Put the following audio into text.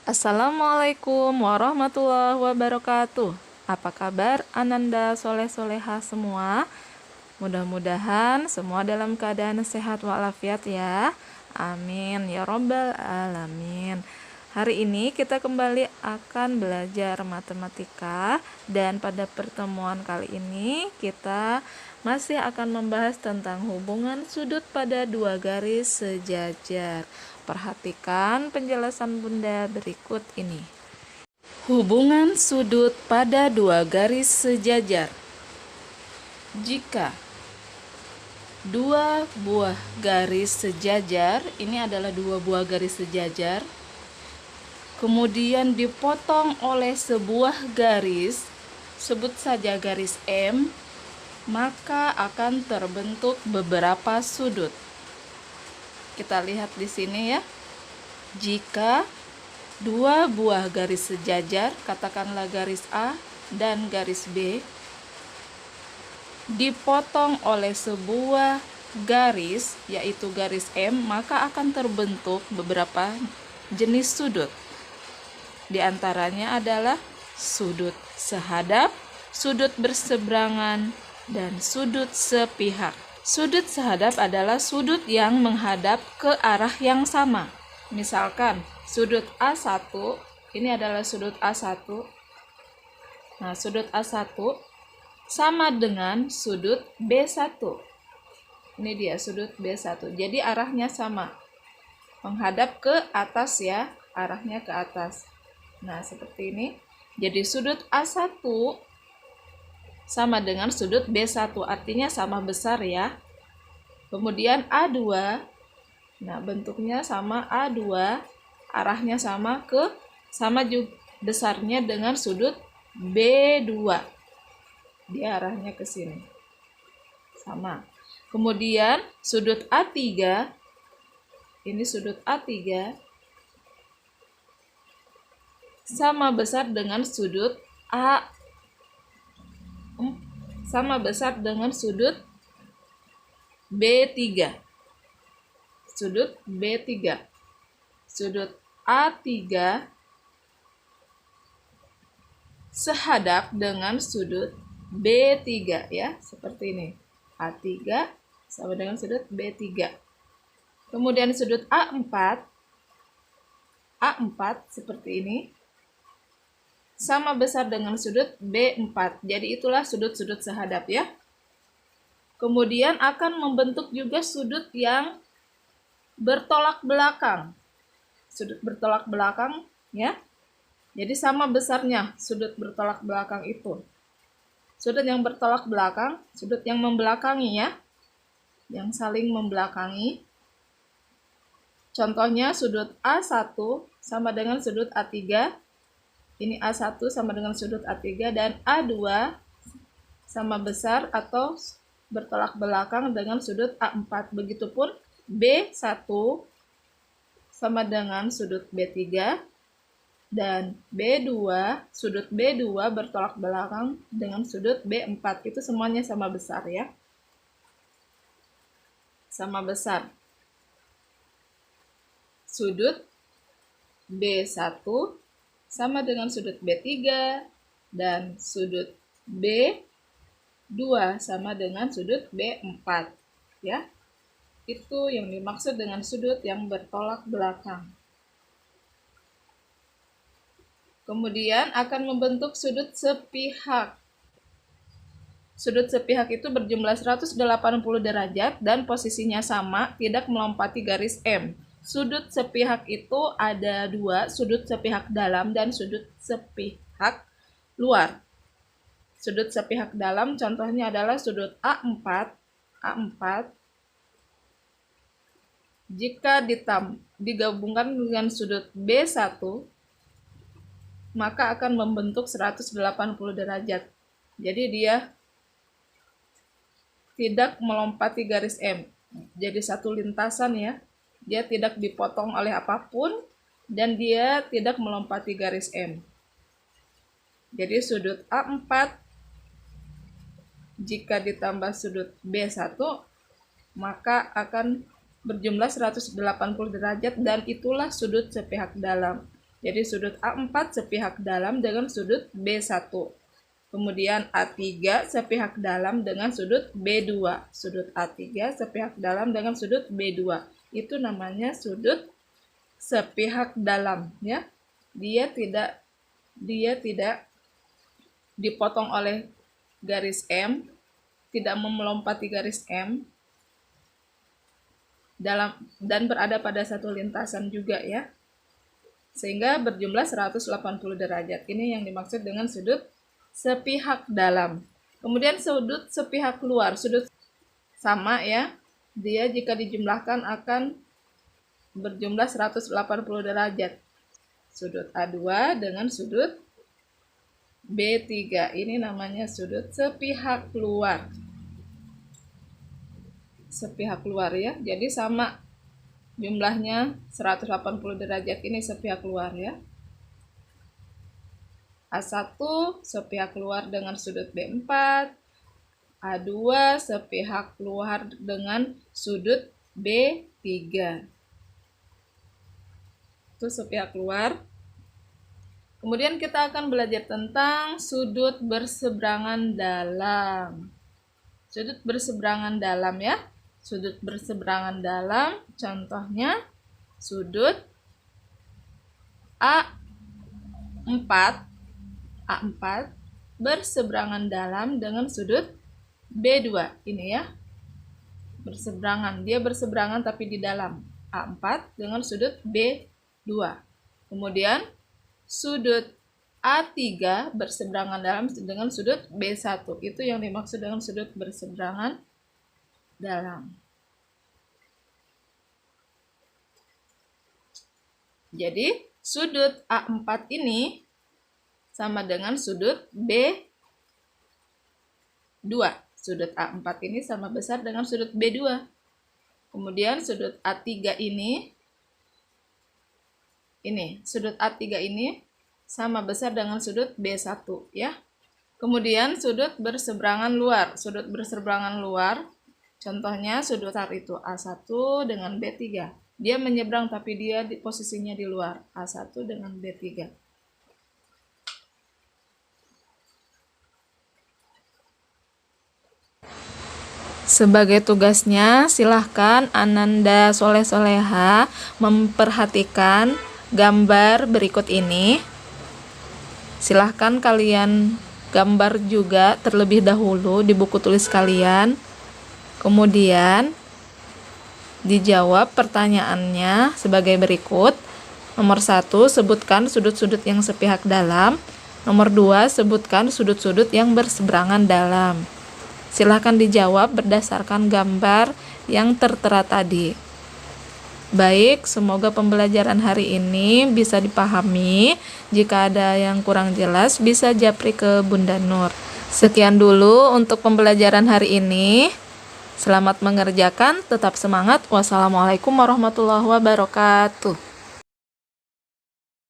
Assalamualaikum warahmatullahi wabarakatuh. Apa kabar Ananda soleh-soleha semua? Mudah-mudahan semua dalam keadaan sehat walafiat ya. Amin ya robbal alamin. Hari ini kita kembali akan belajar matematika, dan pada pertemuan kali ini kita masih akan membahas tentang hubungan sudut pada dua garis sejajar. Perhatikan penjelasan Bunda berikut ini. Hubungan sudut pada dua garis sejajar. Jika dua buah garis sejajar, ini adalah dua buah garis sejajar, kemudian dipotong oleh sebuah garis, sebut saja garis M, maka akan terbentuk beberapa sudut. Kita lihat di sini ya. Jika dua buah garis sejajar, katakanlah garis A dan garis B, dipotong oleh sebuah garis, yaitu garis M, maka akan terbentuk beberapa jenis sudut. Di antaranya adalah sudut sehadap, sudut berseberangan, dan sudut sepihak. Sudut sehadap adalah sudut yang menghadap ke arah yang sama. Misalkan sudut A1, ini adalah sudut A1. Nah, sudut A1 sama dengan sudut B1. Ini dia sudut B1. Jadi arahnya sama. Menghadap ke atas ya, arahnya ke atas. Nah, seperti ini. Jadi sudut A1 sama dengan sudut B1, artinya sama besar ya. Kemudian A2, nah bentuknya sama A2, arahnya sama juga besarnya dengan sudut B2. Dia arahnya ke sini. Sama. Kemudian sudut A3, ini sudut A3 sama besar dengan sudut B3. Sudut B3. Sudut A3 sehadap dengan sudut B3 ya, seperti ini. A3 sama dengan sudut B3. Kemudian sudut A4 seperti ini, sama besar dengan sudut B4. Jadi itulah sudut-sudut sehadap ya. Kemudian akan membentuk juga sudut yang bertolak belakang. Sudut bertolak belakang ya. Jadi sama besarnya sudut bertolak belakang itu. Sudut yang bertolak belakang, sudut yang membelakangi ya. Yang saling membelakangi. Contohnya sudut A1 sama dengan sudut A3. Ini A1 sama dengan sudut A3, dan A2 sama besar atau bertolak belakang dengan sudut A4. Begitupun B1 sama dengan sudut B3, dan B2, sudut B2 bertolak belakang dengan sudut B4. Itu semuanya sama besar ya. Sama besar. Sudut B1 sama dengan sudut B3, dan sudut B2 sama dengan sudut B4 ya. Itu yang dimaksud dengan sudut yang bertolak belakang. Kemudian akan membentuk sudut sepihak. Sudut sepihak itu berjumlah 180 derajat dan posisinya sama, tidak melompati garis M. Sudut sepihak itu ada dua, sudut sepihak dalam dan sudut sepihak luar. Sudut sepihak dalam contohnya adalah sudut A4. Jika digabungkan dengan sudut B1, maka akan membentuk 180 derajat. Jadi dia tidak melompati garis M. Jadi satu lintasan ya. Dia tidak dipotong oleh apapun, dan dia tidak melompati garis M. Jadi sudut A4 jika ditambah sudut B1, maka akan berjumlah 180 derajat, dan itulah sudut sepihak dalam. Jadi sudut A4 sepihak dalam dengan sudut B1. Kemudian A3 sepihak dalam dengan sudut B2. Sudut A3 sepihak dalam dengan sudut B2. Itu namanya sudut sepihak dalam, ya. Dia tidak dipotong oleh garis M, tidak melompati garis M dan berada pada satu lintasan juga, ya. Sehingga berjumlah 180 derajat. Ini yang dimaksud dengan sudut sepihak dalam. Kemudian sudut sepihak luar, sudut sama, ya. Dia jika dijumlahkan akan berjumlah 180 derajat. Sudut A2 dengan sudut B3. Ini namanya sudut sepihak luar. Sepihak luar, ya. Jadi sama jumlahnya 180 derajat, ini sepihak luar, ya. A1 sepihak luar dengan sudut B4, A2 sepihak luar dengan sudut B3. Itu sepihak luar. Kemudian kita akan belajar tentang sudut berseberangan dalam. Sudut berseberangan dalam, ya. Sudut berseberangan dalam, contohnya sudut A4 berseberangan dalam dengan sudut B2. Ini, ya. Berseberangan, dia berseberangan tapi di dalam. A4 dengan sudut B2. Kemudian sudut A3 berseberangan dalam dengan sudut B1. Itu yang dimaksud dengan sudut berseberangan dalam. Jadi sudut A4 ini sama dengan sudut B2. Sudut A4 ini sama besar dengan sudut B2. Kemudian sudut A3 ini sudut A3 ini sama besar dengan sudut B1, ya. Kemudian sudut berseberangan luar. Sudut berseberangan luar, contohnya sudut besar itu A1 dengan B3. Dia menyeberang tapi dia posisinya di luar. A1 dengan B3. Sebagai tugasnya, silahkan Ananda Soleh Soleha memperhatikan gambar berikut ini. Silahkan kalian gambar juga terlebih dahulu di buku tulis kalian. Kemudian dijawab pertanyaannya sebagai berikut. Nomor 1, sebutkan sudut-sudut yang sepihak dalam. Nomor 2, sebutkan sudut-sudut yang berseberangan dalam. Silahkan dijawab berdasarkan gambar yang tertera tadi. Baik, semoga pembelajaran hari ini bisa dipahami. Jika ada yang kurang jelas, bisa japri ke Bunda Nur. Sekian dulu untuk pembelajaran hari ini. Selamat mengerjakan, tetap semangat. Wassalamualaikum warahmatullahi wabarakatuh.